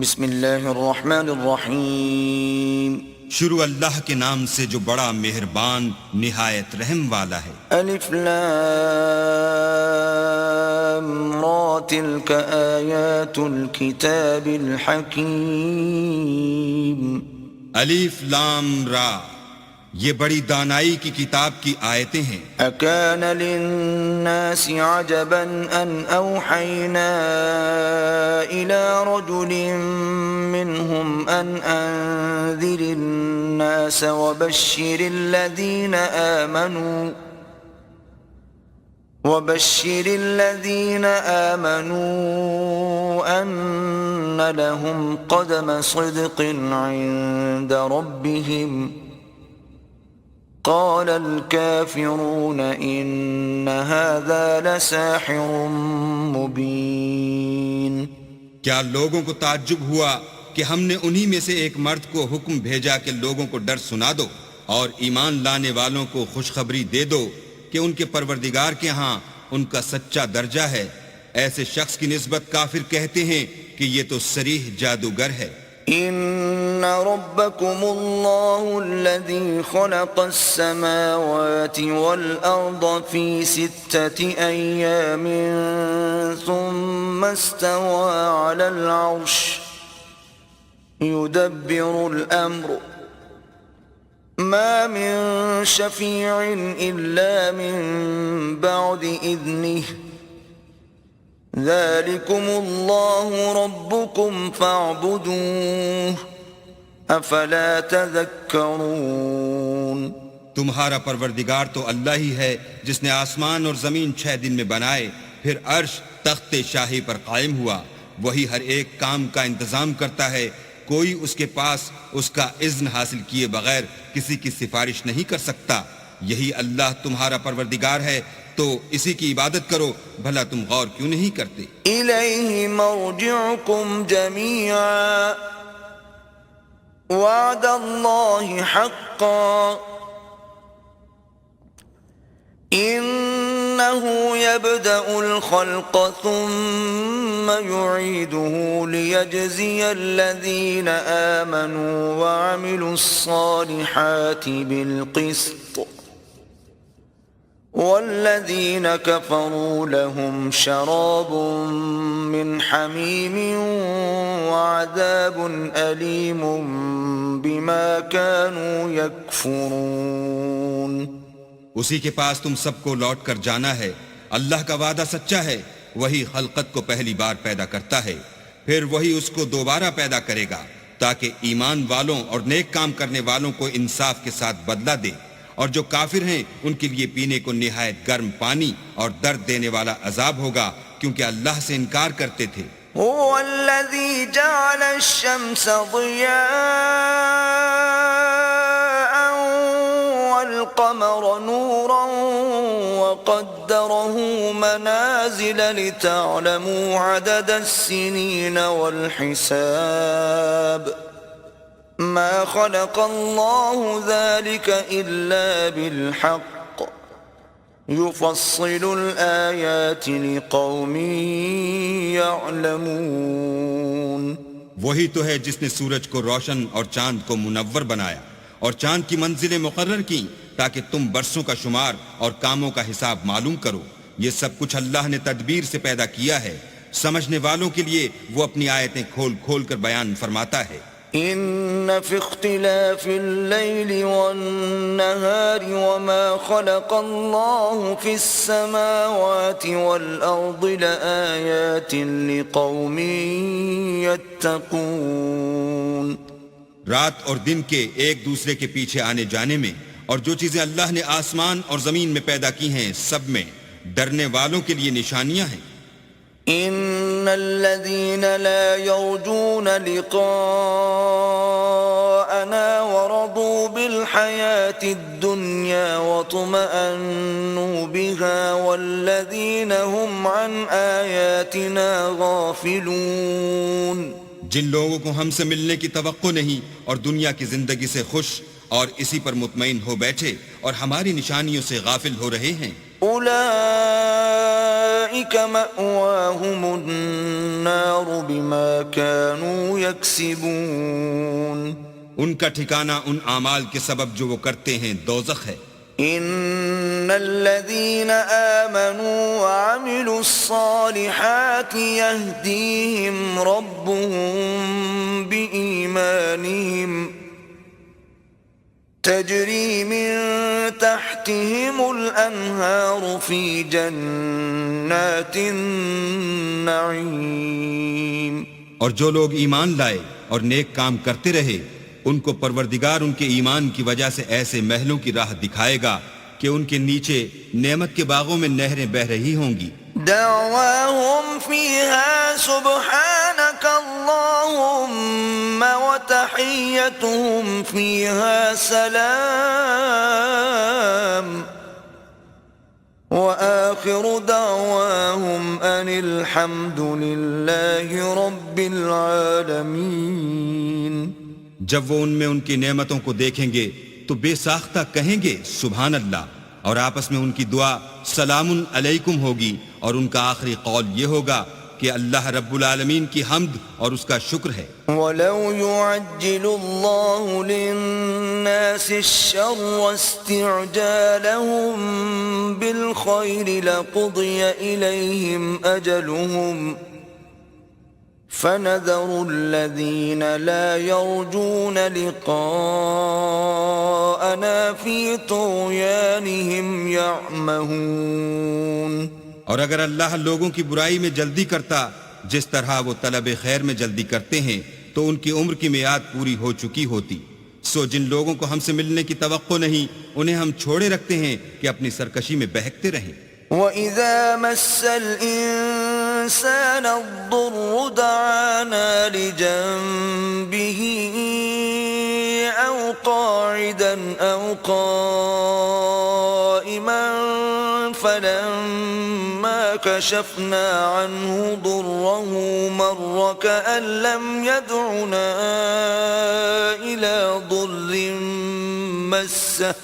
بسم اللہ الرحمن الرحیم شروع اللہ کے نام سے جو بڑا مہربان نہایت رحم والا ہے۔ الف لام را تلک آیات الکتاب الحکیم۔ الف لام را، یہ بڑی دانائی کی کتاب کی آیتیں ہیں۔ اکان للناس عجبا ان اوحینا الى رجل منهم ان انذر الناس وبشر الذين آمنوا ان لهم قدم صدق عند ربهم قال الكافرون ان هذا لساحر مبين۔ کیا لوگوں کو تعجب ہوا کہ ہم نے انہی میں سے ایک مرد کو حکم بھیجا کہ لوگوں کو ڈر سنا دو اور ایمان لانے والوں کو خوشخبری دے دو کہ ان کے پروردگار کے ہاں ان کا سچا درجہ ہے۔ ایسے شخص کی نسبت کافر کہتے ہیں کہ یہ تو صریح جادوگر ہے۔ ان ربکم اللہ الذی خلق السماوات والارض فی 6 ایام ثم استوى على العرش يدبر الامر ما من شفیع الا من بعد اذنه ذلكم الله ربكم فاعبدوه افلا تذکرون۔ تمہارا پروردگار تو اللہ ہی ہے جس نے آسمان اور زمین 6 دن میں بنائے، پھر عرش تخت شاہی پر قائم ہوا۔ وہی ہر ایک کام کا انتظام کرتا ہے، کوئی اس کے پاس اس کا اذن حاصل کیے بغیر کسی کی سفارش نہیں کر سکتا۔ یہی اللہ تمہارا پروردگار ہے، تو اسی کی عبادت کرو، بھلا تم غور کیوں نہیں کرتے؟ الیہ مرجعکم جمیعا وعد اللہ حقا انہ یبدأ الخلق ثم یعیدہ لیجزی الذین آمنوا وعملوا الصالحات بالقسط والذین کفروا لهم شراب من حمیم وعذاب علیم بما كانوا یکفرون۔ اسی کے پاس تم سب کو لوٹ کر جانا ہے۔ اللہ کا وعدہ سچا ہے، وہی خلقت کو پہلی بار پیدا کرتا ہے، پھر وہی اس کو دوبارہ پیدا کرے گا تاکہ ایمان والوں اور نیک کام کرنے والوں کو انصاف کے ساتھ بدلہ دے، اور جو کافر ہیں ان کے لیے پینے کو نہایت گرم پانی اور درد دینے والا عذاب ہوگا، کیونکہ اللہ سے انکار کرتے تھے۔ هو الذي جعل الشمس ضياء والقمر نورا وقدره منازل لتعلموا عدد السنين والحساب ما خلق الله ذلك إلا بالحق يفصل الآيات لقوم يعلمون۔ وہی تو ہے جس نے سورج کو روشن اور چاند کو منور بنایا اور چاند کی منزلیں مقرر کی تاکہ تم برسوں کا شمار اور کاموں کا حساب معلوم کرو۔ یہ سب کچھ اللہ نے تدبیر سے پیدا کیا ہے، سمجھنے والوں کے لیے وہ اپنی آیتیں کھول کھول کر بیان فرماتا ہے۔ ان فی اختلاف اللیل والنہار وما خلق اللہ فی السماوات والارض لآیات لقوم یتقون۔ رات اور دن کے ایک دوسرے کے پیچھے آنے جانے میں اور جو چیزیں اللہ نے آسمان اور زمین میں پیدا کی ہیں سب میں ڈرنے والوں کے لیے نشانیاں ہیں۔ ان الذين لا يرجون لقاءنا ورضوا بالحياة الدنيا واطمأنوا بها والذين هم عن آياتنا غافلون۔ جن لوگوں کو ہم سے ملنے کی توقع نہیں اور دنیا کی زندگی سے خوش اور اسی پر مطمئن ہو بیٹھے اور ہماری نشانیوں سے غافل ہو رہے ہیں، اولئک أولئك مأواهم النار بما كانوا يكسبون ان کا ٹھکانہ ان اعمال کے سبب جو وہ کرتے ہیں دوزخ ہے. إن الذين آمنوا وعملوا الصالحات يهديهم ربهم بإيمانهم تجري من تحتهم الأنهار في جنات النعيم. اور جو لوگ ایمان لائے اور نیک کام کرتے رہے ان کو پروردگار ان کے ایمان کی وجہ سے ایسے محلوں کی راہ دکھائے گا کہ ان کے نیچے نعمت کے باغوں میں نہریں بہہ رہی ہوں گی. دعواهم فيها سبحانك اللهم وتحيتهم فيها سلام وآخر دعواهم أن الحمد لله رب العالمين. جب وہ ان میں ان کی نعمتوں کو دیکھیں گے تو بے ساختہ کہیں گے سبحان اللہ، اور آپس میں ان کی دعا سلام علیکم ہوگی، اور ان کا آخری قول یہ ہوگا کہ اللہ رب العالمین کی حمد اور اس کا شکر ہے. وَلَوْ يُعَجِّلُ اللَّهُ لِلنَّاسِ الشَّرَّ اسْتِعْجَالَهُم بِالْخَيْرِ لَقُضِيَ إِلَيْهِمْ أَجَلُهُمْ فَنَذَرُ الَّذِينَ لَا يَرْجُونَ لِقَاءَنَا فِي طُغْيَانِهِمْ يَعْمَهُونَ. اور اگر اللہ لوگوں کی برائی میں جلدی کرتا جس طرح وہ طلب خیر میں جلدی کرتے ہیں تو ان کی عمر کی میعاد پوری ہو چکی ہوتی. سو جن لوگوں کو ہم سے ملنے کی توقع نہیں انہیں ہم چھوڑے رکھتے ہیں کہ اپنی سرکشی میں بہکتے رہیں. وَإِذَا مَسَّ الْإِنسَانَ الضُّرُّ دَعَانَا لِجَنبِهِ أَوْ قَاعِدًا أَوْ قَائِمًا فَلَمَّا كَشَفْنَا عَنْهُ ضُرَّهُ مَرَّ كَأَن لَّمْ يَدْعُنَا إِلَى ضُرٍّ مَّسَّهُ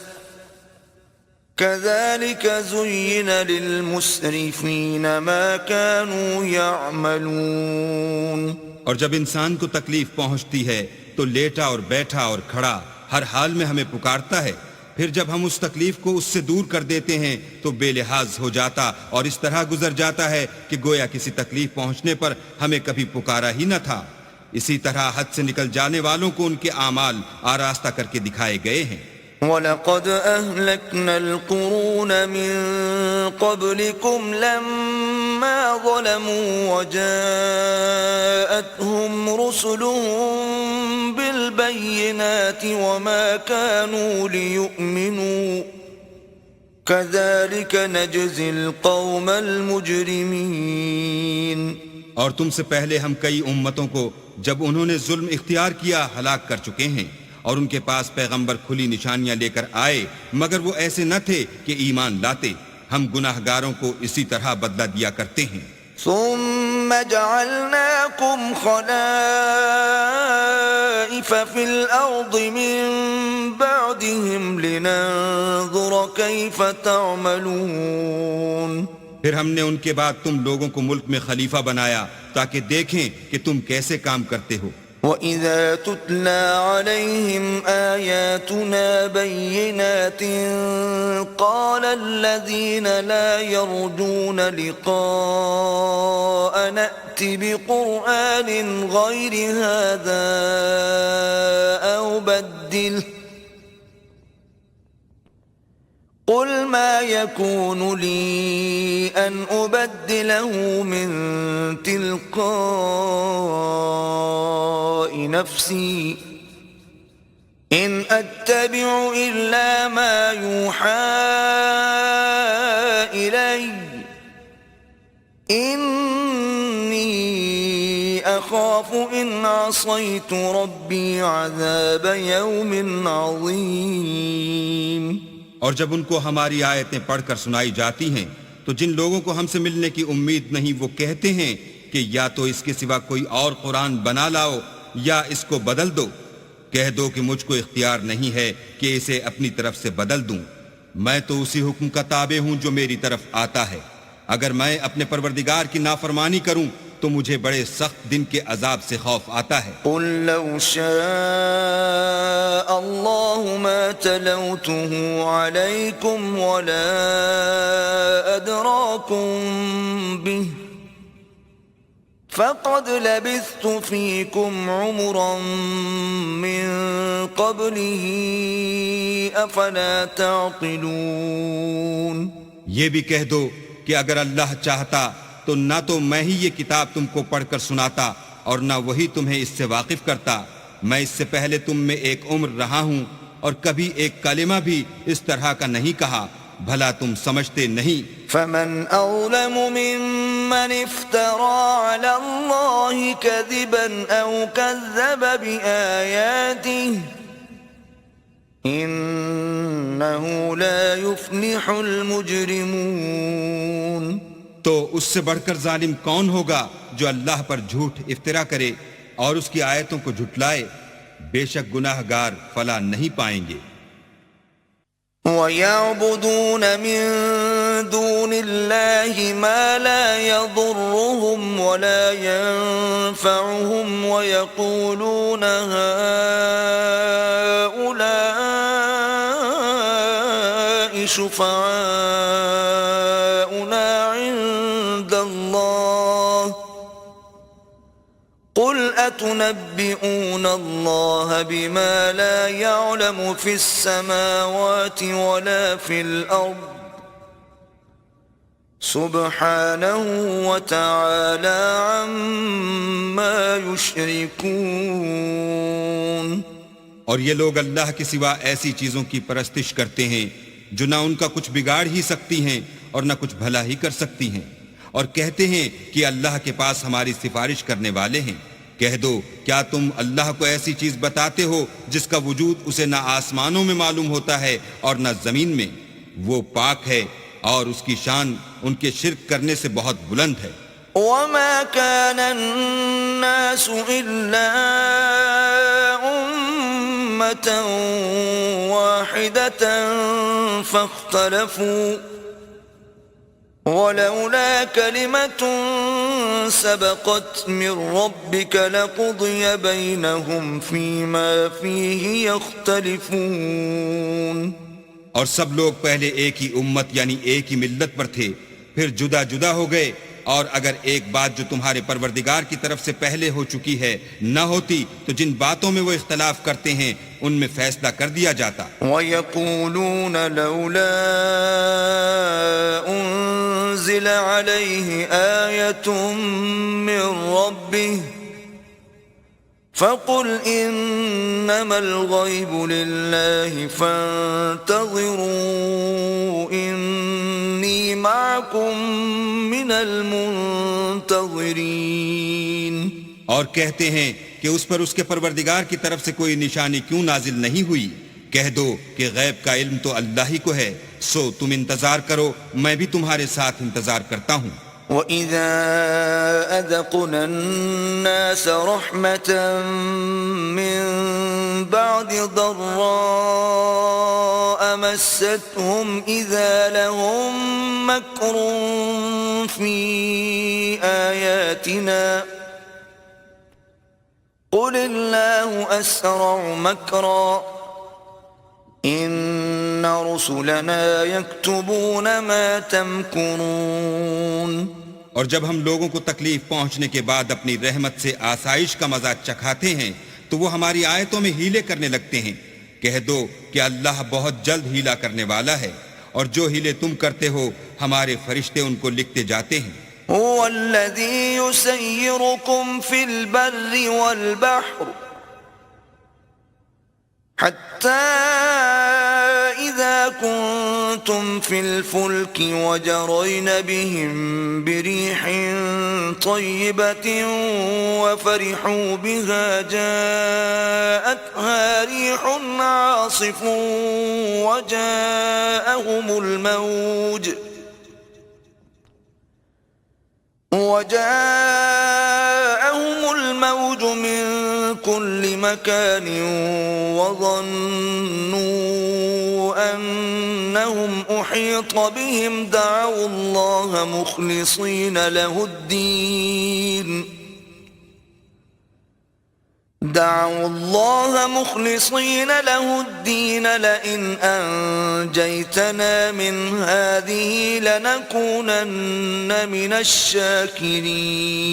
كَذَلِكَ زُيِّنَ لِلْمُسْرِفِينَ مَا كَانُوا يَعْمَلُونَ. اور جب انسان کو تکلیف پہنچتی ہے تو لیٹا اور بیٹھا اور کھڑا ہر حال میں ہمیں پکارتا ہے. پھر جب ہم اس تکلیف کو اس سے دور کر دیتے ہیں تو بے لحاظ ہو جاتا اور اس طرح گزر جاتا ہے کہ گویا کسی تکلیف پہنچنے پر ہمیں کبھی پکارا ہی نہ تھا. اسی طرح حد سے نکل جانے والوں کو ان کے اعمال آراستہ کر کے دکھائے گئے ہیں. وَلَقَدْ أَهْلَكْنَا الْقُرُونَ مِنْ قَبْلِكُمْ لَمَّا ظَلَمُوا وَجَاءَتْهُمْ رُسُلُهُم بِالْبَيِّنَاتِ وَمَا كَانُوا لِيُؤْمِنُوا كَذَلِكَ نَجْزِي الْقَوْمَ الْمُجْرِمِينَ. اور تم سے پہلے ہم کئی امتوں کو جب انہوں نے ظلم اختیار کیا ہلاک کر چکے ہیں، اور ان کے پاس پیغمبر کھلی نشانیاں لے کر آئے مگر وہ ایسے نہ تھے کہ ایمان لاتے. ہم گناہ گاروں کو اسی طرح بدلہ دیا کرتے ہیں. ثم جعلناكم خلائف في الأرض من بعدهم لننظر كيف تعملون. پھر ہم نے ان کے بعد تم لوگوں کو ملک میں خلیفہ بنایا تاکہ دیکھیں کہ تم کیسے کام کرتے ہو. وَإِذَا تُتْلَى عَلَيْهِمْ آيَاتُنَا بَيِّنَاتٍ قَالَ الَّذِينَ لَا يَرْجُونَ لِقَاءَنَا ائْتِ بِقُرْآنٍ غَيْرِ هَذَا أَوْ بَدِّلْهُ قُلْ مَا يَكُونُ لِي أَنْ أُبَدِّلَهُ مِنْ تِلْقَاءِ نَفْسِي إِنْ أَتَّبِعُ إِلَّا مَا يُوحَى إِلَيَّ إِنِّي أَخَافُ إِنْ عَصَيْتُ رَبِّي عَذَابَ يَوْمٍ عَظِيمٍ. اور جب ان کو ہماری آیتیں پڑھ کر سنائی جاتی ہیں تو جن لوگوں کو ہم سے ملنے کی امید نہیں وہ کہتے ہیں کہ یا تو اس کے سوا کوئی اور قرآن بنا لاؤ یا اس کو بدل دو. کہہ دو کہ مجھ کو اختیار نہیں ہے کہ اسے اپنی طرف سے بدل دوں. میں تو اسی حکم کا تابع ہوں جو میری طرف آتا ہے. اگر میں اپنے پروردگار کی نافرمانی کروں تو مجھے بڑے سخت دن کے عذاب سے خوف آتا ہے۔ قل لو شاء الله ما تلوته عليكم ولا أدراكم به فقد لبثت فيكم عمرا من قبله أفلا تعقلون۔ یہ بھی کہہ دو کہ اگر اللہ چاہتا تو نہ تو میں ہی یہ کتاب تم کو پڑھ کر سناتا اور نہ وہی تمہیں اس سے واقف کرتا۔ میں اس سے پہلے تم میں ایک عمر رہا ہوں اور کبھی ایک کلمہ بھی اس طرح کا نہیں کہا، بھلا تم سمجھتے نہیں؟ فمن أظلم ممن افترى على الله كذبا أو كذب بآياته إنه لا يفلح المجرمون۔ تو اس سے بڑھ کر ظالم کون ہوگا جو اللہ پر جھوٹ افترا کرے اور اس کی آیتوں کو جھٹلائے؟ بے شک گناہ گار فلاح نہیں پائیں گے۔ وَيَعْبُدُونَ مِن دُونِ اللَّهِ مَا لَا يَضُرُّهُمْ وَلَا يَنفَعُهُمْ وَيَقُولُونَ هَؤُلَاءِ شُفَعَاؤُنَا عِندَ اللَّهِ قُلْ أَتُنَبِّئُونَ اللَّهَ بِمَا لَا يَعْلَمُ فِي السَّمَاوَاتِ وَلَا فِي الْأَرْضِ سُبْحَانَهُ وَتَعَالَى عَمَّا يُشْرِكُونَ۔ اور یہ لوگ اللہ کے سوا ایسی چیزوں کی پرستش کرتے ہیں جو نہ ان کا کچھ بگاڑ ہی سکتی ہیں اور نہ کچھ بھلا ہی کر سکتی ہیں، اور کہتے ہیں کہ اللہ کے پاس ہماری سفارش کرنے والے ہیں۔ کہہ دو کیا تم اللہ کو ایسی چیز بتاتے ہو جس کا وجود اسے نہ آسمانوں میں معلوم ہوتا ہے اور نہ زمین میں؟ وہ پاک ہے اور اس کی شان ان کے شرک کرنے سے بہت بلند ہے۔ وَمَا كَانَ النَّاسُ إِلَّا أُمَّةً وَاحِدَةً فَاخْتَلَفُوا وَلَوْلَا كَلِمَةٌ سَبَقَتْ مِنْ رَبِّكَ لَقُضِيَ بَيْنَهُمْ فِيمَا فِيهِ يَخْتَلِفُونَ۔ اور سب لوگ پہلے ایک ہی امت یعنی ایک ہی ملت پر تھے، پھر جدا جدا ہو گئے، اور اگر ایک بات جو تمہارے پروردگار کی طرف سے پہلے ہو چکی ہے نہ ہوتی تو جن باتوں میں وہ اختلاف کرتے ہیں ان میں فیصلہ کر دیا جاتا۔ وَيَقُولُونَ لَوْلَا أُنزِلَ عَلَيْهِ آيَةٌ مِّن رَّبِّهِ فَقُلْ إِنَّمَا الْغَيْبُ لِلَّهِ فَانتَظِرُوا إِنِّي مَعَكُمْ مِنَ الْمُنتَظِرِينَ۔ اور کہتے ہیں کہ اس پر اس کے پروردگار کی طرف سے کوئی نشانی کیوں نازل نہیں ہوئی؟ کہہ دو کہ غیب کا علم تو اللہ ہی کو ہے، سو تم انتظار کرو، میں بھی تمہارے ساتھ انتظار کرتا ہوں۔ وَإِذَا أَذَقْنَا النَّاسَ رَحْمَةً مِّن بَعْدِ ضَرَّاءَ مَسَّتْهُمْ إِذَا لَهُم مَّكْرٌ فِي آيَاتِنَا قُلِ اللَّهُ أَسْرَعُ مَكْرًا إِنَّ رُسُلَنَا يَكْتُبُونَ مَا تَمْكُرُونَ۔ اور جب ہم لوگوں کو تکلیف پہنچنے کے بعد اپنی رحمت سے آسائش کا مزہ چکھاتے ہیں تو وہ ہماری آیتوں میں ہیلے کرنے لگتے ہیں۔ کہہ دو کہ اللہ بہت جلد ہیلا کرنے والا ہے، اور جو ہیلے تم کرتے ہو ہمارے فرشتے ان کو لکھتے جاتے ہیں۔ هو الذي يسيركم في البر والبحر حتى إذا كنتم في الفلك وجرين بهم بريح طيبة وفرحوا بها جاءتها ريح عاصف وجاءهم الموج من كل مكان وظنوا أنهم أحيط بهم دعوا الله مخلصين له الدين لئن أنجيتنا من هذه لنكونن من الشاكرين.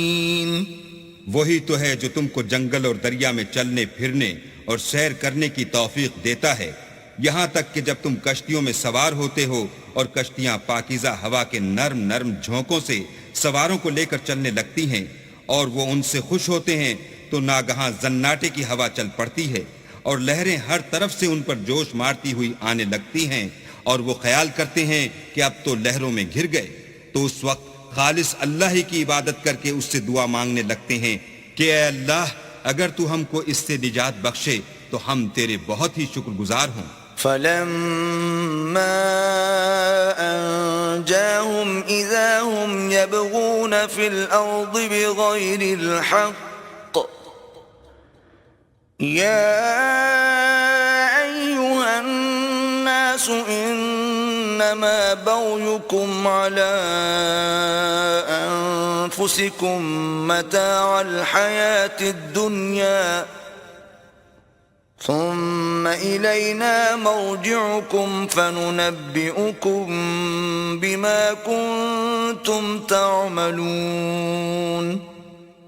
وہی تو ہے جو تم کو جنگل اور دریا میں چلنے پھرنے اور سیر کرنے کی توفیق دیتا ہے، یہاں تک کہ جب تم کشتیوں میں سوار ہوتے ہو اور کشتیاں پاکیزہ ہوا کے نرم نرم جھونکوں سے سواروں کو لے کر چلنے لگتی ہیں اور وہ ان سے خوش ہوتے ہیں، تو ناگہاں زناٹے کی ہوا چل پڑتی ہے اور لہریں ہر طرف سے ان پر جوش مارتی ہوئی آنے لگتی ہیں اور وہ خیال کرتے ہیں کہ اب تو لہروں میں گھر گئے، تو اس وقت خالص اللہ ہی کی عبادت کر کے اس سے دعا مانگنے لگتے ہیں کہ اے اللہ اگر تو ہم کو اس سے نجات بخشے تو ہم تیرے بہت ہی شکر گزار ہوں. فلما أنجاهم إذا هم يبغون في الأرض بغير الحق يا أيها الناس إنما بغيكم على أنفسكم متاع الحياة الدنيا ثم إلينا مرجعكم فننبئكم بما كنتم تعملون.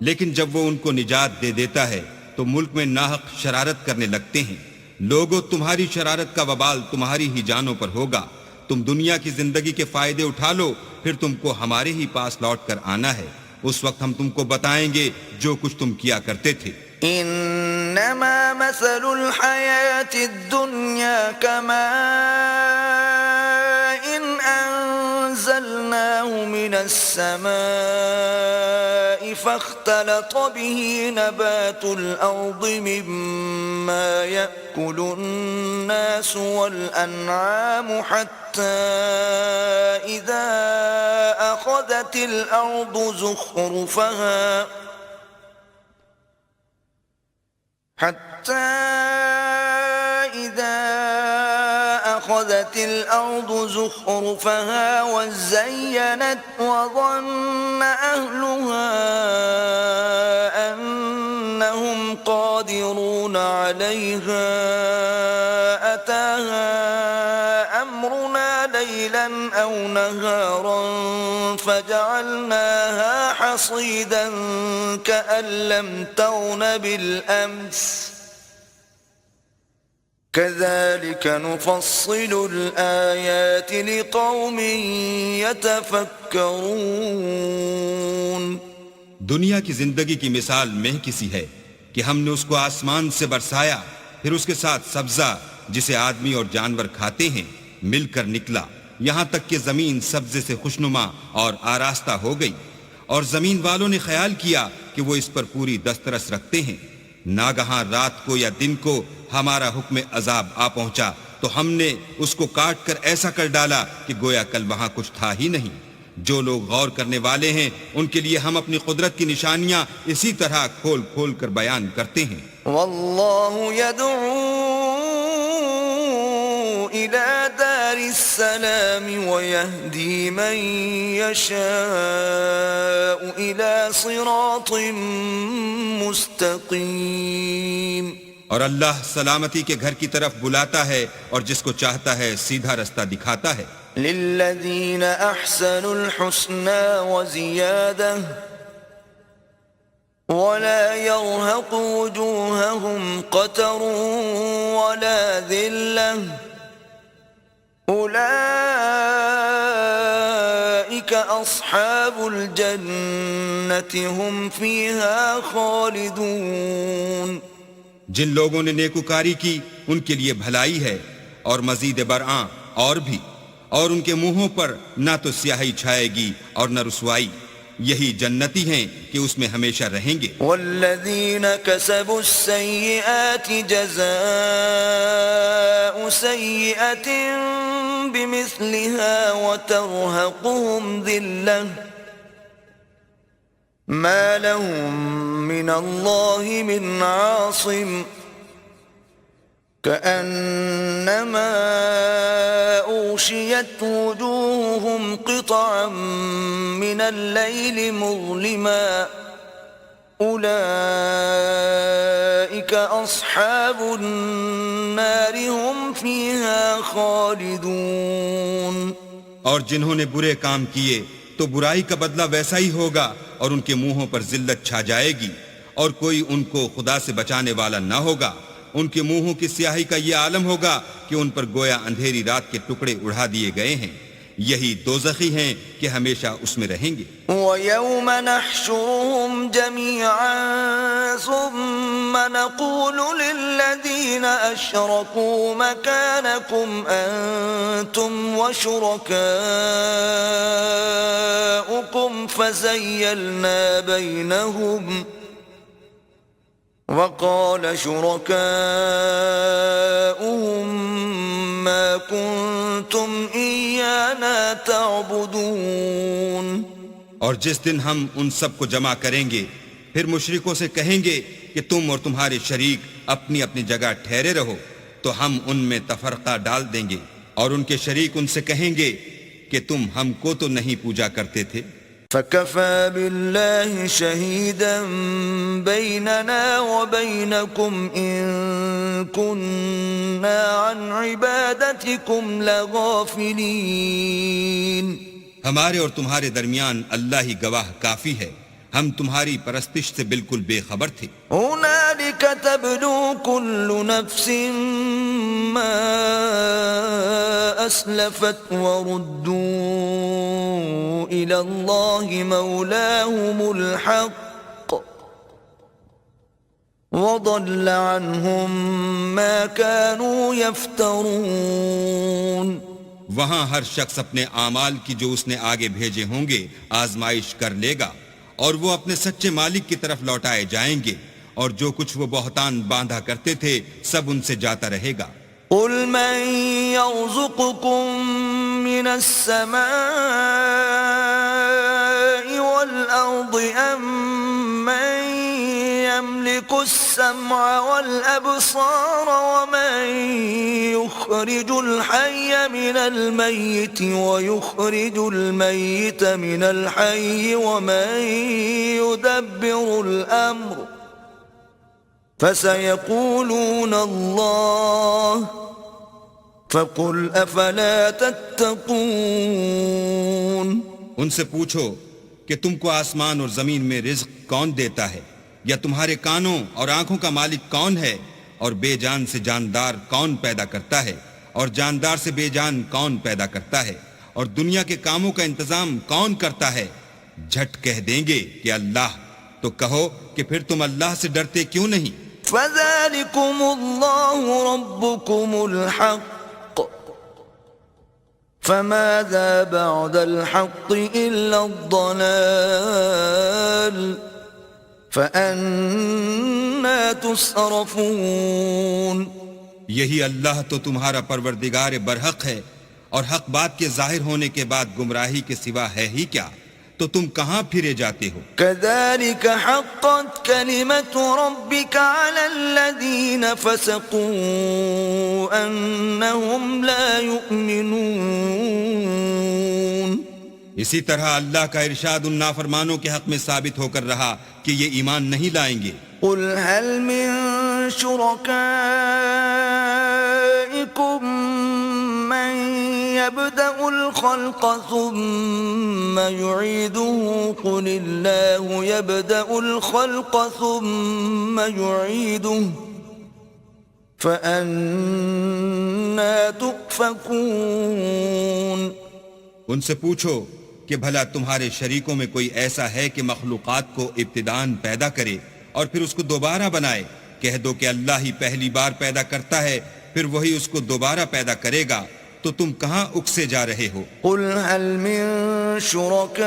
لیکن جب وہ ان کو نجات دے دیتا ہے تو ملک میں ناحق شرارت کرنے لگتے ہیں. لوگوں تمہاری شرارت کا وبال تمہاری ہی جانوں پر ہوگا. تم دنیا کی زندگی کے فائدے اٹھا لو، پھر تم کو ہمارے ہی پاس لوٹ کر آنا ہے. اس وقت ہم تم کو بتائیں گے جو کچھ تم کیا کرتے تھے. انما مثل الحياة الدنيا كماء إن انزلناه من السماء فاختلط به نبات الارض مما يأكل الناس والانعام حتى اذا اخذت الارض زخرفها وزينت وظن أهلها أنهم قادرون عليها أتاها أمرنا ليلا أو نهارا فجعلناها حصيدا كأن لم تغن بالأمس كذلك نفصل الآيات لقوم يتفكرون. دنیا کی زندگی کی مثال میں کسی ہے کہ ہم نے اس کو آسمان سے برسایا، پھر اس کے ساتھ سبزہ جسے آدمی اور جانور کھاتے ہیں مل کر نکلا، یہاں تک کہ زمین سبزے سے خوشنما اور آراستہ ہو گئی، اور زمین والوں نے خیال کیا کہ وہ اس پر پوری دسترس رکھتے ہیں. ناگہاں رات کو یا دن کو ہمارا حکم عذاب آ پہنچا تو ہم نے اس کو کاٹ کر ایسا کر ڈالا کہ گویا کل وہاں کچھ تھا ہی نہیں. جو لوگ غور کرنے والے ہیں ان کے لیے ہم اپنی قدرت کی نشانیاں اسی طرح کھول کھول کر بیان کرتے ہیں. واللہ يدعو إلى دار السلام ويهدي من يشاء إلى صراط مستقيم. اور اللہ سلامتی کے گھر کی طرف بلاتا ہے اور جس کو چاہتا ہے سیدھا رستہ دکھاتا ہے. للذین احسنوا الحسنى وزیادہ ولا يرهق وجوههم قتر ولا ذلة أولئك أصحاب الجنة هم فيها خالدون. جن لوگوں نے نیکوکاری کی ان کے لیے بھلائی ہے اور مزید برآں اور بھی، اور ان کے منہوں پر نہ تو سیاہی چھائے گی اور نہ رسوائی. یہی جنتی ہیں کہ اس میں ہمیشہ رہیں گے. والذین کسبوا السیئات جزاء سیئة بمثلها وترهقهم ذلة ما لهم من اللہ من عاصم كأنما أغشيت وجوههم قطعا من الليل مظلما أولئك أصحاب النار هم فيها خالدون. اور جنہوں نے برے کام کیے تو برائی کا بدلہ ویسا ہی ہوگا اور ان کے منہوں پر ذلت چھا جائے گی اور کوئی ان کو خدا سے بچانے والا نہ ہوگا. ان کے منہوں کی سیاہی کا یہ عالم ہوگا کہ ان پر گویا اندھیری رات کے ٹکڑے اڑا دیے گئے ہیں. یہی دوزخی ہیں کہ ہمیشہ اس میں رہیں گے. وَيَوْمَ نَحْشُرُهُمْ جَمِيعًا ثُمَّ نَقُولُ لِلَّذِينَ أَشْرَكُوا مَكَانَكُمْ أَنْتُمْ وَشُرَكَاؤُكُمْ فَزَيَّلْنَا بَيْنَهُمْ وَقَالَ شُرَكَاؤُهُمْ مَا كُنْتُمْ إِيَّانَا تَعْبُدُونَ. اور جس دن ہم ان سب کو جمع کریں گے پھر مشرکوں سے کہیں گے کہ تم اور تمہارے شریک اپنی اپنی جگہ ٹھہرے رہو تو ہم ان میں تفرقہ ڈال دیں گے اور ان کے شریک ان سے کہیں گے کہ تم ہم کو تو نہیں پوجا کرتے تھے. فَكَفَى بِاللَّهِ شَهِيدًا بَيْنَنَا وَبَيْنَكُمْ إِن كُنَّا عَنْ عِبَادَتِكُمْ لَغَافِلِينَ. ہمارے اور تمہارے درمیان اللہ ہی گواہ کافی ہے، ہم تمہاری پرستش سے بالکل بے خبر تھے. هُنَالِكَ تَبْلُو كُلُّ نَفْسٍ مَا أَسْلَفَتْ وَرُدُّوا إِلَى اللَّهِ مَوْلَاهُمُ الْحَقِّ وَضَلَّ عَنْهُمْ مَا كَانُوا يَفْتَرُونَ. وہاں ہر شخص اپنے اعمال کی جو اس نے آگے بھیجے ہوں گے آزمائش کر لے گا اور وہ اپنے سچے مالک کی طرف لوٹائے جائیں گے اور جو کچھ وہ بہتان باندھا کرتے تھے سب ان سے جاتا رہے گا. قُلْ مَنْ يَرْزُقُكُم مِّنَ السَّمَاءِ وَالْأَرْضِ أَمَّن يَمْلِكُ السَّمْعَ وَالْأَبْصَارَ وَمَن يُخْرِجُ الْحَيَّ مِنَ الْمَيِّتِ وَيُخْرِجُ الْمَيِّتَ مِنَ الْحَيِّ وَمَن يُدَبِّرُ الْأَمْرَ فَسَيَقُولُونَ اللَّهُ فَقُلْ أَفَلَا تَتَّقُونَ. ان سے پوچھو کہ تم کو آسمان اور زمین میں رزق کون دیتا ہے، یا تمہارے کانوں اور آنکھوں کا مالک کون ہے، اور بے جان سے جاندار کون پیدا کرتا ہے، اور جاندار سے بے جان کون پیدا کرتا ہے، اور دنیا کے کاموں کا انتظام کون کرتا ہے. جھٹ کہہ دیں گے کہ اللہ. تو کہو کہ پھر تم اللہ سے ڈرتے کیوں نہیں؟ فَذَلِكُمُ اللَّهُ رَبُّكُمُ الْحَقُّ فَمَاذَا بَعْدَ الْحَقِّ إِلَّا الضَّلَالُ فَأَنَّى تُصْرَفُونَ. یہی اللہ تو تمہارا پروردگار برحق ہے اور حق بات کے ظاہر ہونے کے بعد گمراہی کے سوا ہے ہی کیا، تو تم کہاں پھرے جاتے ہو؟ كَذَلِكَ حَقَّتْ كَلِمَةُ رَبِّكَ عَلَى الَّذِينَ فَسَقُوا أَنَّهُمْ لَا يُؤْمِنُونَ. اسی طرح اللہ کا ارشاد ان نافرمانوں کے حق میں ثابت ہو کر رہا کہ یہ ایمان نہیں لائیں گے. قُلْ هَلْ مِن شُرَكَائِكُم مَّن يَبْدَأُ الْخَلْقَ ثُمَّ يُعِيدُهُ قُلِ اللَّهُ يَبْدَأُ الْخَلْقَ ثُمَّ يُعِيدُهُ فَأَنَّى تُؤْفَكُونَ. ان سے پوچھو کہ بھلا تمہارے شریکوں میں کوئی ایسا ہے کہ مخلوقات کو ابتداءً پیدا کرے اور پھر اس کو دوبارہ بنائے؟ کہہ دو کہ اللہ ہی پہلی بار پیدا کرتا ہے پھر وہی اس کو دوبارہ پیدا کرے گا، تو تم کہاں اکسے جا رہے ہو؟ قُلْ هَلْ مِن شُرَكَائِكُم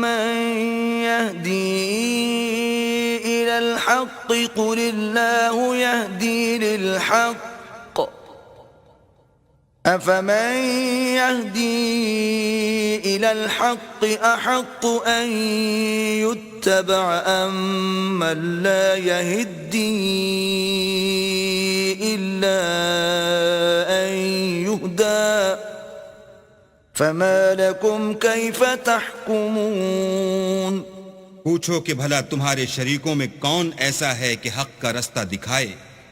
مَّن يَهْدِي إِلَى الْحَقِّ قُلِ اللَّهُ يَهْدِي لِلْحَقِّ أفمن يهدي إلى الحق أحق أن يتبع أم من لا يهدي إلا أن يهدى فما لكم كيف تحكمون پوچھو کہ بھلا تمہارے شریکوں میں کون ایسا ہے کہ حق کا رستہ دکھائے؟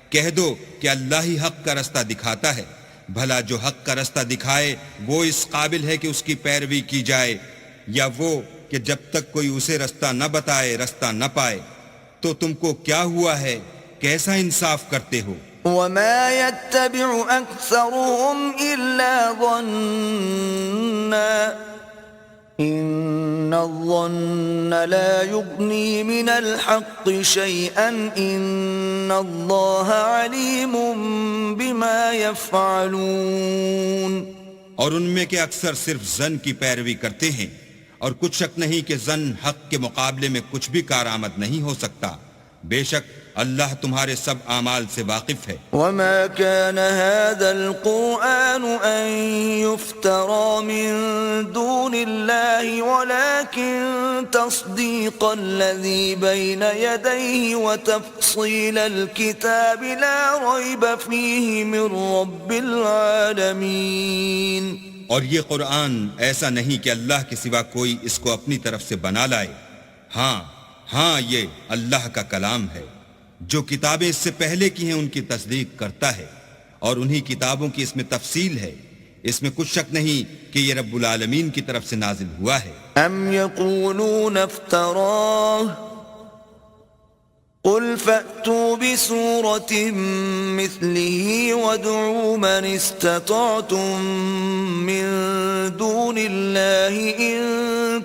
کہہ دو کہ اللہ ہی حق کا رستہ دکھاتا ہے۔ بھلا جو حق کا رستہ دکھائے وہ اس قابل ہے کہ اس کی پیروی کی جائے، یا وہ کہ جب تک کوئی اسے رستہ نہ بتائے رستہ نہ پائے؟ تو تم کو کیا ہوا ہے؟ کیسا انصاف کرتے ہو؟ وما يتبع أكثرهم إلا ظنا إن الظن لا يغني من الحق شيئا إن الله عليم بما يفعلون اور ان میں کے اکثر صرف ظن کی پیروی کرتے ہیں، اور کچھ شک نہیں کہ ظن حق کے مقابلے میں کچھ بھی کارآمد نہیں ہو سکتا۔ بے شک اللہ تمہارے سب اعمال سے واقف ہے۔ وما كان هذا القرآن أن يفترى من دون الله ولكن تصديق الذي بين يديه وتفصيل الكتاب لا ريب فيه من رب العالمين۔ اور یہ قرآن ایسا نہیں کہ اللہ کے سوا کوئی اس کو اپنی طرف سے بنا لائے، ہاں یہ اللہ کا کلام ہے۔ جو کتابیں اس سے پہلے کی ہیں ان کی تصدیق کرتا ہے، اور انہی کتابوں کی اس میں تفصیل ہے۔ اس میں کچھ شک نہیں کہ یہ رب العالمین کی طرف سے نازل ہوا ہے۔ ام یقولون افتراه قل فأتوا بسورة مثله وادعوا من استطعتم من دون الله إن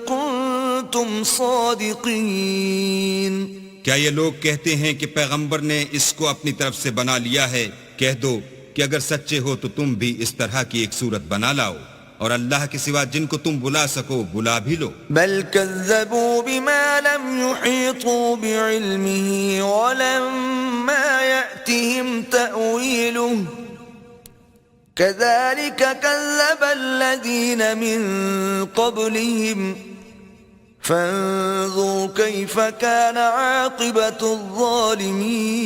كنتم صادقين۔ کیا یہ لوگ کہتے ہیں کہ پیغمبر نے اس کو اپنی طرف سے بنا لیا ہے؟ کہہ دو کہ اگر سچے ہو تو تم بھی اس طرح کی ایک صورت بنا لاؤ، اور اللہ کے سوا جن کو تم بلا سکو بلا بھی لو۔ بل كذبوا بما لم يحيطوا بعلمه ولما يأتهم تأويله كذلك كذب الذين من قبلهم فانظر كيف كان عاقبة الظالمين۔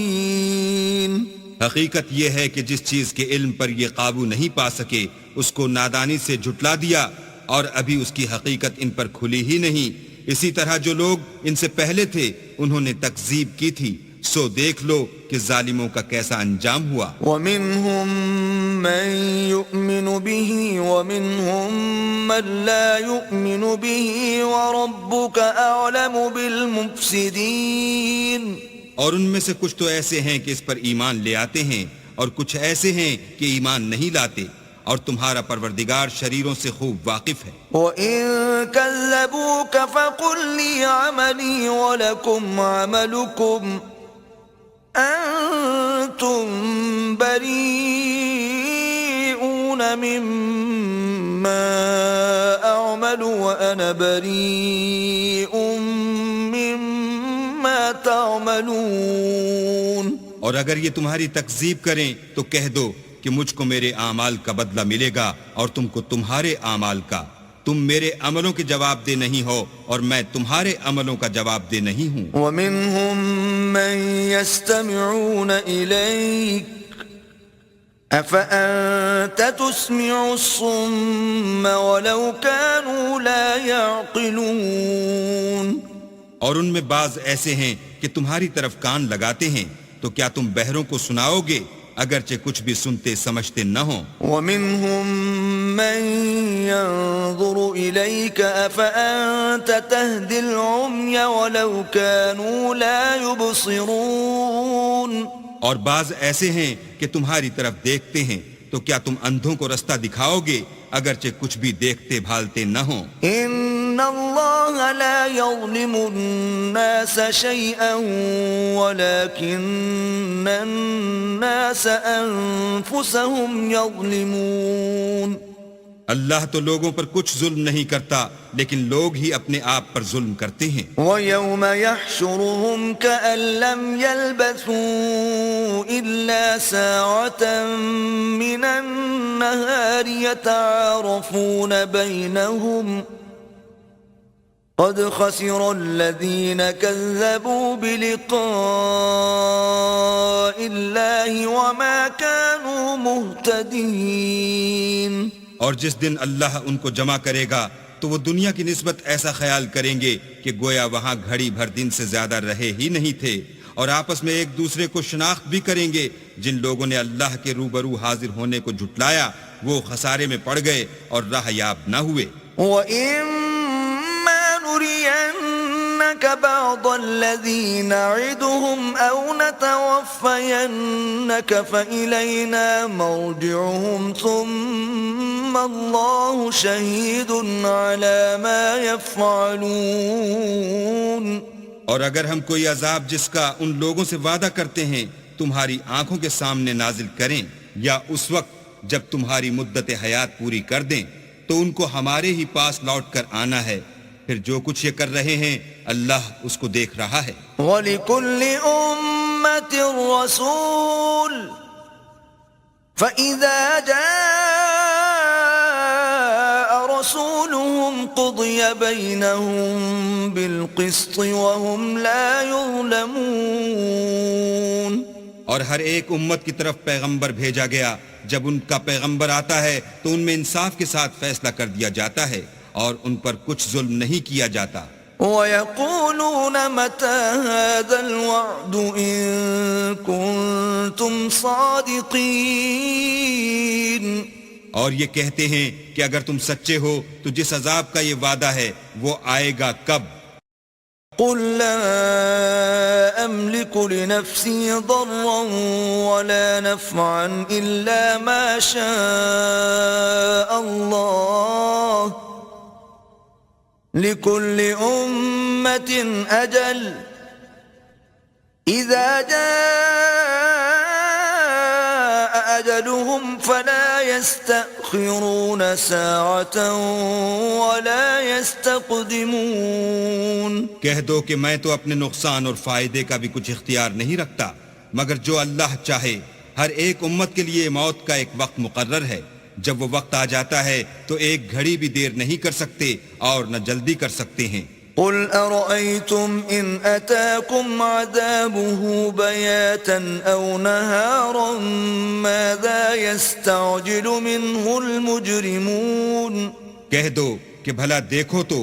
حقیقت یہ ہے کہ جس چیز کے علم پر یہ قابو نہیں پا سکے اس کو نادانی سے جھٹلا دیا، اور ابھی اس کی حقیقت ان پر کھلی ہی نہیں۔ اسی طرح جو لوگ ان سے پہلے تھے انہوں نے تکذیب کی تھی، سو دیکھ لو کہ ظالموں کا کیسا انجام ہوا۔ وَمِنْهُمْ مَنْ يُؤْمِنُ بِهِ وَمِنْهُمْ مَنْ لَا يُؤْمِنُ بِهِ وَرَبُّكَ أَعْلَمُ بِالْمُفْسِدِينَ۔ اور ان میں سے کچھ تو ایسے ہیں کہ اس پر ایمان لے آتے ہیں، اور کچھ ایسے ہیں کہ ایمان نہیں لاتے، اور تمہارا پروردگار شریروں سے خوب واقف ہے۔ وَإِن كَذَّبُوكَ فَقُلْ لِي عَمَلِي وَلَكُمْ عَمَلُكُمْ أَنْتُمْ بَرِيئُونَ مِمَّا أَعْمَلُ وَأَنَا بَرِيءٌ مِّمَّا تَعْمَلُونَ۔ اور اگر یہ تمہاری تکذیب کریں تو کہہ دو کہ مجھ کو میرے اعمال کا بدلہ ملے گا اور تم کو تمہارے اعمال کا۔ تم میرے عملوں کے جواب دہ نہیں ہو اور میں تمہارے عملوں کا جواب دہ نہیں ہوں۔ وَمِنْهُمْ مَنْ يَسْتَمِعُونَ إِلَيْكَ أَفَأَنْتَ تُسْمِعُ الصُّمَّ وَلَوْ كَانُوا لَا يَعْقِلُونَ۔ اور ان میں بعض ایسے ہیں کہ تمہاری طرف کان لگاتے ہیں، تو کیا تم بہروں کو سناؤ گے اگرچہ کچھ بھی سنتے سمجھتے نہ ہوں۔ وَمِنْهُمْ مَنْ يَنْظُرُ إِلَيْكَ أَفَأَنْتَ تَهْدِي الْعُمْيَ وَلَوْ كَانُوا لَا يُبْصِرُونَ۔ اور بعض ایسے ہیں کہ تمہاری طرف دیکھتے ہیں، تو کیا تم اندھوں کو رستہ دکھاؤ گے اگرچہ کچھ بھی دیکھتے بھالتے نہ ہوں۔ إِنَّ اللَّهَ لَا يَظْلِمُ النَّاسَ شَيْئًا وَلَكِنَّ النَّاسَ أَنفُسَهُمْ يَظْلِمُونَ۔ اللہ تو لوگوں پر کچھ ظلم نہیں کرتا لیکن لوگ ہی اپنے آپ پر ظلم کرتے ہیں. وَيَوْمَ يَحْشُرُهُمْ كَأَن لَّمْ يَلْبَثُوا إِلَّا سَاعَةً مِّنَ النَّهَارِ يَتَعَارَفُونَ بَيْنَهُمْ قَدْ خَسِرَ الَّذِينَ كَذَّبُوا بِلِقَاءِ اللَّهِ وَمَا كَانُوا مُهْتَدِينَ. اور جس دن اللہ ان کو جمع کرے گا تو وہ دنیا کی نسبت ایسا خیال کریں گے کہ گویا وہاں گھڑی بھر دن سے زیادہ رہے ہی نہیں تھے، اور آپس میں ایک دوسرے کو شناخت بھی کریں گے. جن لوگوں نے اللہ کے روبرو حاضر ہونے کو جھٹلایا وہ خسارے میں پڑ گئے اور راہ یاب نہ ہوئے. وَإِمَّا نُرِيَنَّكَ بَعْضَ الَّذِي نَعِدُهُمْ أَوْ نَتَوَفَّيَنَّكَ فَإِلَيْنَا مَرْجِعُهُمْ ثُمَّ اللَّهُ شَهِيدٌ عَلَى مَا يَفْعَلُونَ. اور اگر ہم کوئی عذاب جس کا ان لوگوں سے وعدہ کرتے ہیں تمہاری آنکھوں کے سامنے نازل کریں یا اس وقت جب تمہاری مدت حیات پوری کر دیں تو ان کو ہمارے ہی پاس لوٹ کر آنا ہے. پھر جو کچھ یہ کر رہے ہیں اللہ اس کو دیکھ رہا ہے. وَلِكُلِّ أُمَّةٍ رَّسُولٌ فَإِذَا جَاءَ رَسُولُهُمْ قُضِيَ بَيْنَهُم بِالْقِسْطِ وَهُمْ لَا يُظْلَمُونَ. اور ہر ایک امت کی طرف پیغمبر بھیجا گیا، جب ان کا پیغمبر آتا ہے تو ان میں انصاف کے ساتھ فیصلہ کر دیا جاتا ہے اور ان پر کچھ ظلم نہیں کیا جاتا. وَيَقُولُونَ مَتَى هَذَا الْوَعْدُ إِن كُنتُمْ صَادِقِينَ. اور یہ کہتے ہیں کہ اگر تم سچے ہو تو جس عذاب کا یہ وعدہ ہے وہ آئے گا کب؟ قُل لَّا أَمْلِكُ لِنَفْسِي ضَرًّا وَلَا نَفْعًا إِلَّا مَا شَاءَ اللَّهُ لِكُلِّ أُمَّةٍ أَجَلٌ إِذَا جَاءَ أَجَلُهُمْ فَلَا يَسْتَأْخِرُونَ سَاعَةً وَلَا يَسْتَقْدِمُونَ. کہہ دو کہ میں تو اپنے نقصان اور فائدے کا بھی کچھ اختیار نہیں رکھتا، مگر جو اللہ چاہے. ہر ایک امت کے لیے موت کا ایک وقت مقرر ہے، جب وہ وقت آ جاتا ہے تو ایک گھڑی بھی دیر نہیں کر سکتے اور نہ جلدی کر سکتے ہیں. قُلْ أَرَأَيْتُمْ إِنْ أَتَاكُمْ عَذَابُهُ بَيَاتًا أَوْ نَهَارًا مَاذَا يَسْتَعْجِلُ مِنْهُ الْمُجْرِمُونَ. کہہ دو کہ بھلا دیکھو تو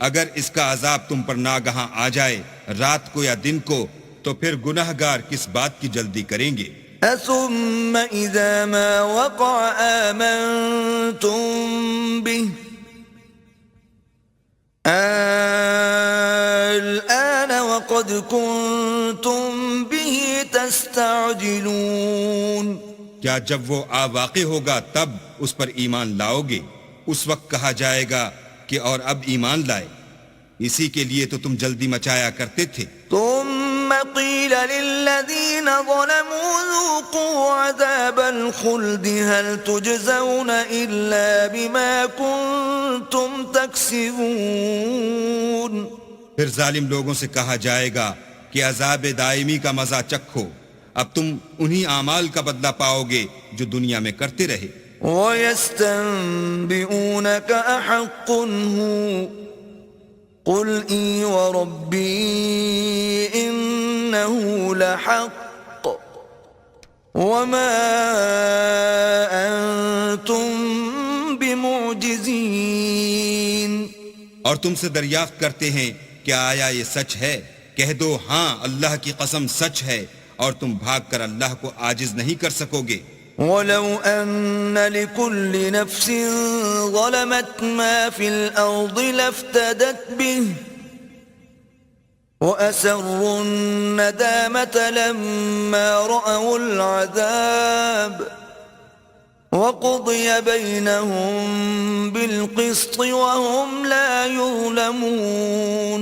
اگر اس کا عذاب تم پر ناگہاں آ جائے رات کو یا دن کو تو پھر گناہگار کس بات کی جلدی کریں گے؟ أَثُمَّ إِذَا مَا وَقَعَ آمَنْتُمْ بِهِ الآن وقد كنتم به تستعجلون. کیا جب وہ آ واقع ہوگا تب اس پر ایمان لاؤ گے؟ اس وقت کہا جائے گا کہ اور اب ایمان لائے، اسی کے لیے تو تم جلدی مچایا کرتے تھے. ثم قيل للذين ظلموا ذوقوا عذاب الخلد هل تجزون إلا بما كنتم تكسبون. پھر ظالم لوگوں سے کہا جائے گا کہ عذاب دائمی کا مزہ چکھو، اب تم انہی اعمال کا بدلہ پاؤ گے جو دنیا میں کرتے رہے. وَيَسْتَنبِئُونَكَ أَحَقٌّ هُوَ قُلْ إِي وَرَبِّي إِنَّهُ لَحَقٌّ وَمَا أَنْتُمْ بِمُعْجِزِينَ. اور تم سے دریافت کرتے ہیں کہ آیا یہ سچ ہے؟ کہہ دو ہاں اللہ کی قسم سچ ہے، اور تم بھاگ کر اللہ کو عاجز نہیں کر سکو گے. وَلَوْ أَنَّ لِكُلِّ نَفْسٍ ظَلَمَتْ مَا فِي الْأَرْضِ لَافْتَدَتْ بِهِ وَأَسَرُّوا النَّدَامَةَ لَمَّا رَأَوُا الْعَذَابَ وَقُضِيَ بَيْنَهُم بِالْقِسْطِ وَهُمْ لَا يُظْلَمُونَ.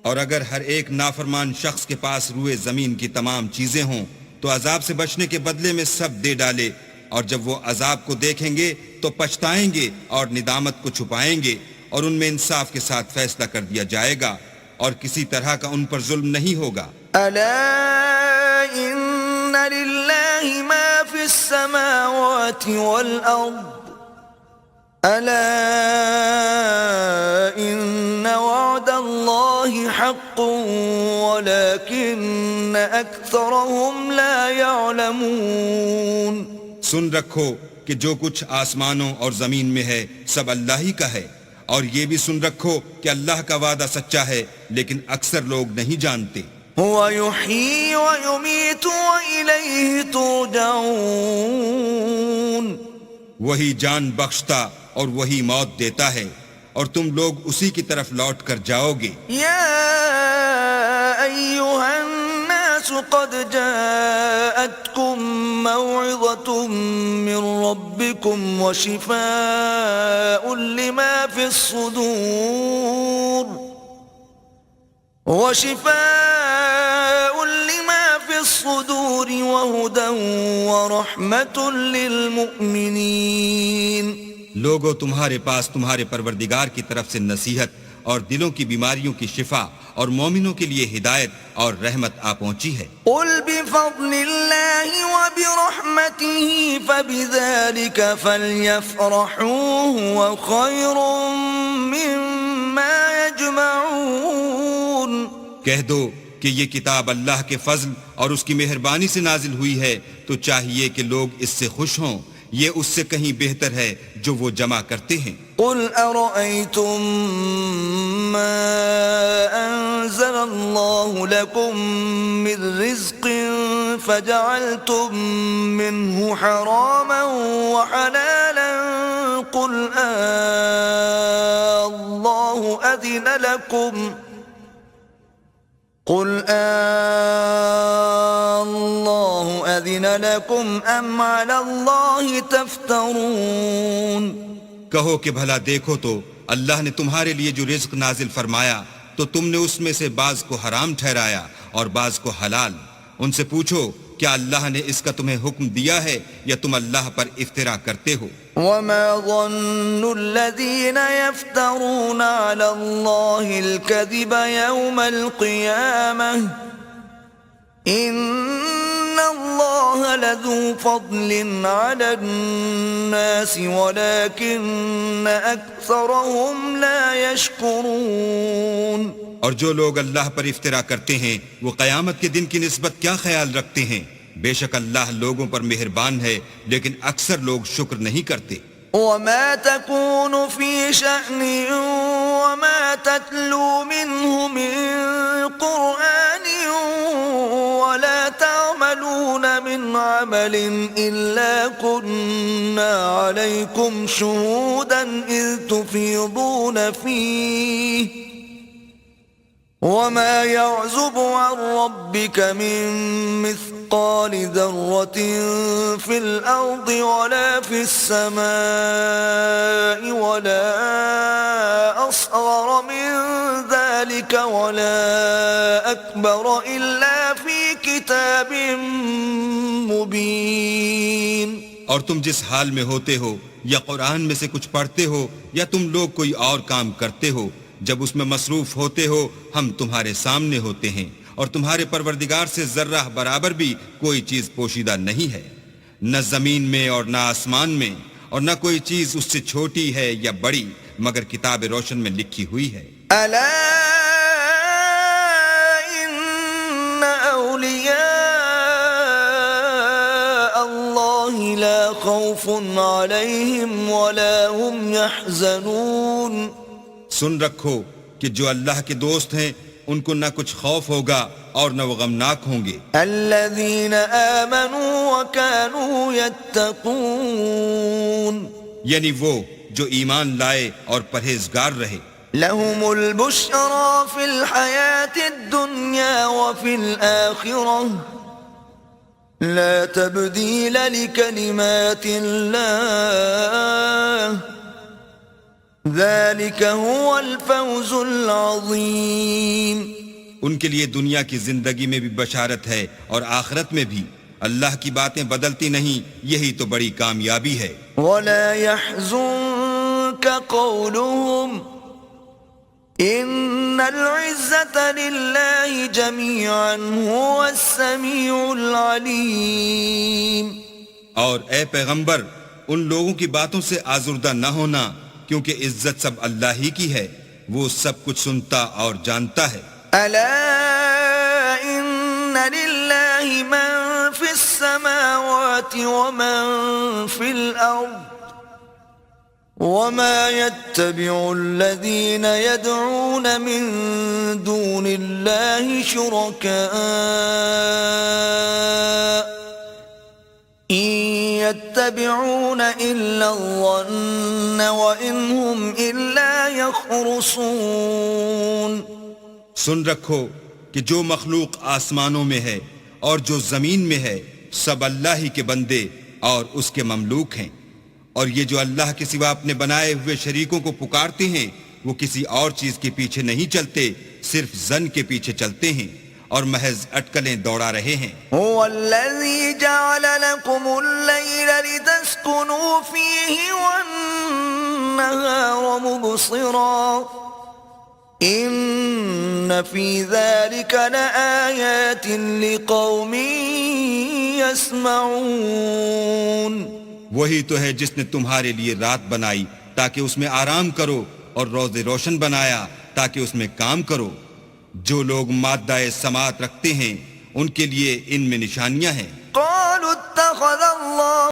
اور اگر ہر ایک نافرمان شخص کے پاس روئے زمین کی تمام چیزیں ہوں تو عذاب سے بچنے کے بدلے میں سب دے ڈالے اور جب وہ عذاب کو دیکھیں گے تو پچھتائیں گے اور ندامت کو چھپائیں گے، اور ان میں انصاف کے ساتھ فیصلہ کر دیا جائے گا، اور کسی طرح کا ان پر ظلم نہیں ہوگا۔ ألا إن لله ما في السماوات والأرض ألا إن وعد الله حق ولكن أكثرهم لا يعلمون۔ سن رکھو کہ جو کچھ آسمانوں اور زمین میں ہے سب اللہ ہی کا ہے، اور یہ بھی سن رکھو کہ اللہ کا وعدہ سچا ہے، لیکن اکثر لوگ نہیں جانتے۔ هو يحيي ويميت وإليه ترجعون۔ وہی جان بخشتا اور وہی موت دیتا ہے، اور تم لوگ اسی کی طرف لوٹ کر جاؤ گے۔ يا أيها الناس قد جاءتكم موعظة من ربكم وشفاء لما في الصدور وهدى ورحمة للمؤمنين۔ لوگوں تمہارے پاس تمہارے پروردگار کی طرف سے نصیحت اور دلوں کی بیماریوں کی شفا اور مومنوں کے لیے ہدایت اور رحمت آ پہنچی ہے۔ قل بفضل الله وبرحمته فبذلك فليفرحوا هو خير مما يجمعون۔ کہہ دو کہ یہ کتاب اللہ کے فضل اور اس کی مہربانی سے نازل ہوئی ہے، تو چاہیے کہ لوگ اس سے خوش ہوں، یہ اس سے کہیں بہتر ہے جو وہ جمع کرتے ہیں۔ قل أرأيتم ما أنزل الله لكم من رزق فجعلتم منه حراما وحلالا قل الله أذن لكم أم على الله تفترون۔ کہو کہ بھلا دیکھو تو اللہ نے تمہارے لیے جو رزق نازل فرمایا تو تم نے اس میں سے بعض کو حرام ٹھہرایا اور بعض کو حلال۔ ان سے پوچھو کیا اللہ نے اس کا تمہیں حکم دیا ہے یا تم اللہ پر افترا کرتے ہو؟ وما ظن الذين يفترون على الله الكذب يوم القيامة إن الله لذو فضل على الناس ولكن أكثرهم لا يشكرون۔ اور جو لوگ اللہ پر افترا کرتے ہیں وہ قیامت کے دن کی نسبت کیا خیال رکھتے ہیں؟ بے شک اللہ لوگوں پر مہربان ہے لیکن اکثر لوگ شکر نہیں کرتے۔ وما تكون في شأن وما تتلو منه من قرآن ولا تعملون من عمل إلا كنا عليكم شهودا إذ تفيضون فيه وما يعزب عن ربك من مثقال ذرة في الأرض ولا في السماء ولا أصغر من ذلك ولا أكبر إلا في كتاب مبين۔ اور تم جس حال میں ہوتے ہو یا قرآن میں سے کچھ پڑھتے ہو یا تم لوگ کوئی اور کام کرتے ہو، جب اس میں مصروف ہوتے ہو ہم تمہارے سامنے ہوتے ہیں، اور تمہارے پروردگار سے ذرہ برابر بھی کوئی چیز پوشیدہ نہیں ہے، نہ زمین میں اور نہ آسمان میں، اور نہ کوئی چیز اس سے چھوٹی ہے یا بڑی مگر کتاب روشن میں لکھی ہوئی ہے۔ ألا إن أولياء الله لا خوف عليهم ولا هم يحزنون۔ سن رکھو کہ جو اللہ کے دوست ہیں ان کو نہ کچھ خوف ہوگا اور نہ وہ غمناک ہوں گے۔ الذين آمنوا وكانوا يتقون۔ یعنی وہ جو ایمان لائے اور پرہیزگار رہے۔ لهم البشرى في الحياة الدنيا وفي الآخرة لا تبديل لكلمات الله ذلك هو الفوز العظيم۔ ان کے لیے دنیا کی زندگی میں بھی بشارت ہے اور آخرت میں بھی، اللہ کی باتیں بدلتی نہیں، یہی تو بڑی کامیابی ہے۔ ولا يحزنك قولهم إن العزة لله جميعا هو السميع العليم۔ اور اے پیغمبر، ان لوگوں کی باتوں سے آزردہ نہ ہونا، کیونکہ عزت سب اللہ ہی کی ہے، وہ سب کچھ سنتا اور جانتا ہے۔ ألا إن لله من في السماوات ومن في الأرض وما يتبع الذين يدعون من دون الله شركاء إن يتبعون إلا الظن وإن هم إلا يخرصون۔ سن رکھو کہ جو مخلوق آسمانوں میں ہے اور جو زمین میں ہے سب اللہ ہی کے بندے اور اس کے مملوک ہیں، اور یہ جو اللہ کے سوا اپنے بنائے ہوئے شریکوں کو پکارتے ہیں وہ کسی اور چیز کے پیچھے نہیں چلتے، صرف ظن کے پیچھے چلتے ہیں اور محض اٹکلیں دوڑا رہے ہیں۔ هو الذي جعل لكم الليل لتسكنوا فيه والنهار مبصرا إن في ذلك لآيات لقوم يسمعون۔ وہی تو ہے جس نے تمہارے لیے رات بنائی تاکہ اس میں آرام کرو، اور روز روشن بنایا تاکہ اس میں کام کرو۔ جو لوگ مادہ سماعت رکھتے ہیں ان کے لیے ان میں نشانیاں ہیں۔ قالوا اتخذ الله